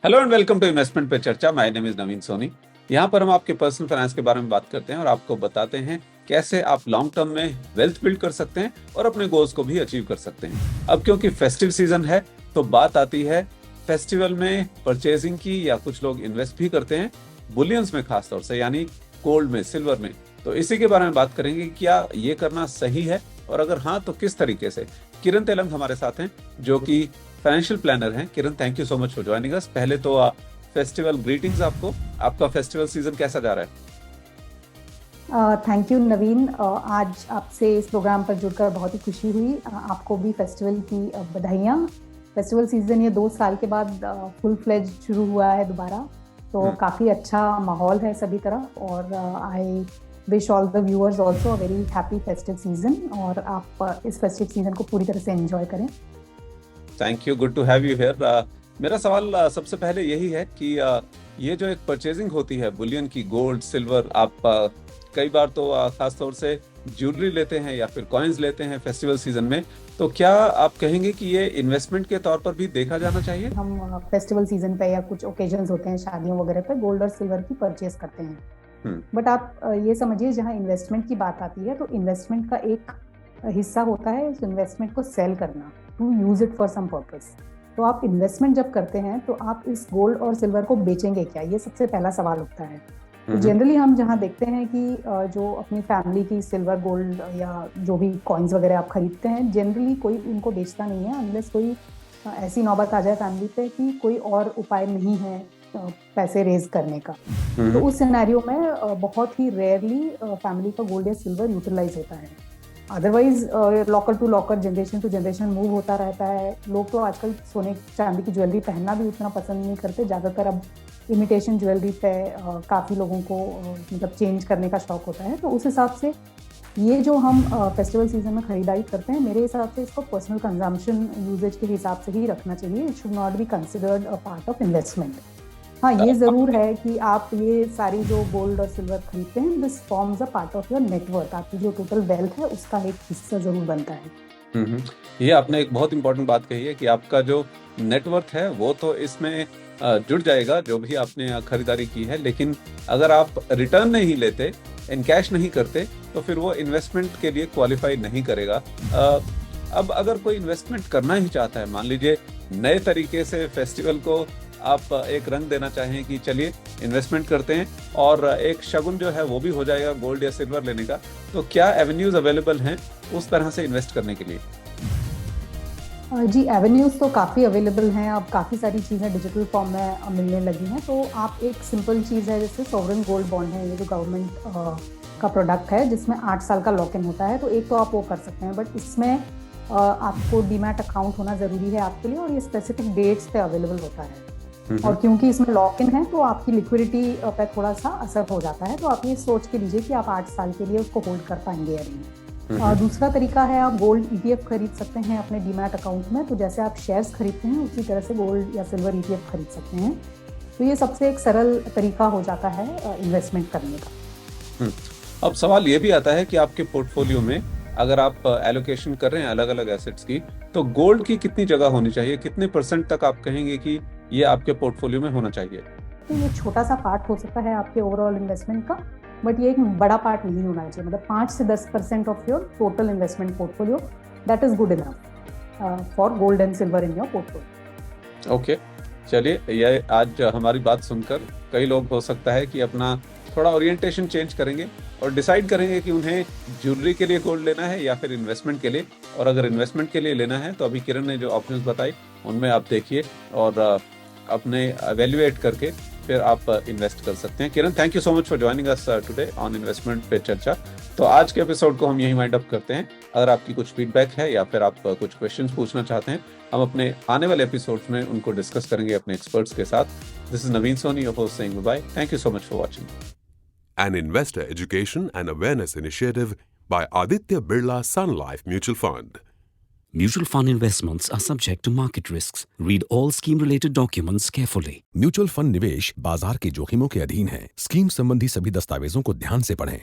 Hello and welcome to investment पे चर्चा। My name is Naveen Soni. यहाँ पर हम आपके पर्सनल फाइनेंस के बारे में बात करते हैं और आपको बताते हैं कैसे आप लॉन्ग टर्म में वेल्थ बिल्ड कर सकते हैं और अपने गोल्स को भी अचीव कर सकते हैं। अब क्योंकि फेस्टिव सीजन है तो बात आती है फेस्टिवल में परचेजिंग की, या कुछ लोग इन्वेस्ट भी करते हैं बुलियंस में, खासतौर से यानी गोल्ड में, सिल्वर में। तो इसी के बारे में बात करेंगे कि क्या ये करना सही है और अगर हाँ तो किस तरीके से। किरण तेलंग हमारे साथ हैं जो कि फाइनेंशियल प्लानर हैं। Kiran, thank you so much for joining us. पहले तो फेस्टिवल ग्रीटिंग्स आपको। आपका फेस्टिवल सीजन कैसा जा रहा है? थैंक यू नवीन। आज आपसे इस प्रोग्राम पर जुड़कर बहुत ही खुशी हुई। आपको भी फेस्टिवल की बधाइयाँ। फेस्टिवल सीजन ये 2 साल के बाद फुल फ्लेज शुरू हुआ है दोबारा, तो काफ़ी अच्छा माहौल है सभी तरफ। और I wish all the viewers also a very happy festive season, और आप इस फेस्टिव सीजन को पूरी तरह से एंजॉय करें। Thank you, good to have you here. मेरा सवाल सबसे पहले यही है कि ये जो एक परचेजिंग होती है बुलियन की, गोल्ड सिल्वर, आप कई बार तो खासतौर से ज्वेलरी लेते हैं या फिर कॉइन्स लेते हैं फेस्टिवल सीजन में, तो क्या आप कहेंगे कि ये इन्वेस्टमेंट के तौर पर भी देखा जाना चाहिए? हम फेस्टिवल सीजन पे या कुछ ओकेजन्स होते हैं, शादियों वगैरह पे गोल्ड और सिल्वर की परचेज करते हैं। बट आप ये समझिए, जहाँ इन्वेस्टमेंट की बात आती है तो इन्वेस्टमेंट का एक हिस्सा होता है उस इन्वेस्टमेंट को सेल करना, to use it for some purpose. तो आप इन्वेस्टमेंट जब करते हैं तो आप इस गोल्ड और सिल्वर को बेचेंगे क्या, ये सबसे पहला सवाल उठता है। तो जनरली हम जहाँ देखते हैं कि जो अपनी फैमिली की सिल्वर गोल्ड या जो भी कॉइन्स वगैरह आप खरीदते हैं, जनरली कोई उनको बेचता नहीं है अनलेस कोई ऐसी नौबत आ जाए फैमिली पे कि कोई और उपाय नहीं है पैसे रेज करने का। तो उस सिनेरियो में बहुत ही रेयरली फैमिली का गोल्ड या सिल्वर यूटिलाइज होता है। Otherwise locker to locker, generation to generation move होता रहता है। लोग तो आजकल सोने चांदी की ज्वेलरी पहनना भी उतना पसंद नहीं करते, ज़्यादातर अब इमिटेशन ज्वेलरी पे काफ़ी लोगों को मतलब चेंज करने का शौक होता है। तो उस हिसाब से ये जो हम फेस्टिवल सीजन में खरीदारी करते हैं, मेरे हिसाब से इसको पर्सनल कंजम्पशन यूजेज के हिसाब से ही रखना चाहिए। It should not be considered a part of investment. हाँ, ये ज़रूर है कि आप ये सारी जो गोल्ड और सिल्वर खरीदते हैं, this forms a part of your net worth. आपकी जो टोटल वेल्थ है उसका एक हिस्सा ज़रूर बनता है। ये आपने एक बहुत इंपॉर्टेंट बात कही है कि आपका जो नेटवर्थ है वो तो इसमें जुड़ जाएगा जो भी आपने खरीदारी की है, लेकिन अगर आप रिटर्न नहीं लेते, इन कैश नहीं करते, तो फिर वो इन्वेस्टमेंट के लिए क्वालिफाई नहीं करेगा। अब अगर कोई इन्वेस्टमेंट करना ही चाहता है, मान लीजिए नए तरीके से फेस्टिवल को आप एक रंग देना चाहें कि चलिए इन्वेस्टमेंट करते हैं और एक शगुन जो है वो भी हो जाएगा गोल्ड या सिल्वर लेने का, तो क्या एवेन्यूज अवेलेबल हैं उस तरह से इन्वेस्ट करने के लिए? जी, एवेन्यूज़ तो काफ़ी अवेलेबल हैं। अब काफ़ी सारी चीज़ें डिजिटल फॉर्म में मिलने लगी हैं। तो आप एक सिंपल चीज़ है, जैसे सॉवरेन गोल्ड बॉन्ड है, ये जो गवर्नमेंट का प्रोडक्ट है जिसमें 8 साल का लॉक इन होता है, तो एक तो आप वो कर सकते हैं। बट इसमें आपको डीमैट अकाउंट होना ज़रूरी है आपके लिए, और ये स्पेसिफिक डेट्स पे अवेलेबल होता है। और क्योंकि इसमें लॉक इन है तो आपकी लिक्विडिटी पे थोड़ा सा असर हो जाता है। तो आप ये सोच के लीजिए कि आप 8 साल के लिए उसको होल्ड कर पाएंगे या नहीं। दूसरा तरीका है, आप गोल्ड ETF खरीद सकते हैं अपने डीमैट अकाउंट में। तो जैसे आप शेयर्स खरीदते हैं उसी तरह से गोल्ड या सिल्वर ETF खरीद सकते हैं। तो ये सबसे एक सरल तरीका हो जाता है इन्वेस्टमेंट करने का। अब सवाल ये भी आता है कि आपके पोर्टफोलियो में अगर आप एलोकेशन कर रहे हैं अलग अलग एसेट्स की, तो गोल्ड की कितनी जगह होनी चाहिए, कितने % तक आप कहेंगे कि ये आपके पोर्टफोलियो में होना चाहिए? तो ये छोटा सा पार्ट हो सकता है आपके ओवरऑल इन्वेस्टमेंट का, बट ये एक बड़ा पार्ट नहीं होना चाहिए। मतलब 5 से 10% of your total investment portfolio, that is good enough for gold and silver in your portfolio. Okay, चलिए, ये आज हमारी बात सुनकर कई लोग हो सकता है कि अपना थोड़ा ओरिएंटेशन चेंज करेंगे और डिसाइड करेंगे कि उन्हें ज्वेलरी के लिए गोल्ड लेना है या फिर इन्वेस्टमेंट के लिए। और अगर इन्वेस्टमेंट के लिए लेना है तो अभी किरण ने जो ऑप्शंस बताई उनमें आप देखिए और अपने एवेल्युएट करके फिर आप इन्वेस्ट कर सकते हैं। Kiran, thank you so much for joining us today on investment पे चर्चा। तो आज के एपिसोड को हम यहीं वाइंड अप करते हैं। अगर आपकी कुछ फीडबैक है या फिर आप कुछ क्वेश्चंस पूछना चाहते हैं, हम अपने आने वाले एपिसोड्स में उनको डिस्कस करेंगे अपने एक्सपर्ट्स के साथ। This is Naveen Soni, your host, saying bye. Thank you so much for watching. An investor education and awareness initiative by Aditya Birla Sun Life Mutual Fund. Mutual fund investments are subject to market risks. Read all scheme-related documents carefully. Mutual fund निवेश बाजार के जोखिमों के अधीन है। Scheme संबंधी सभी दस्तावेजों को ध्यान से पढ़ें।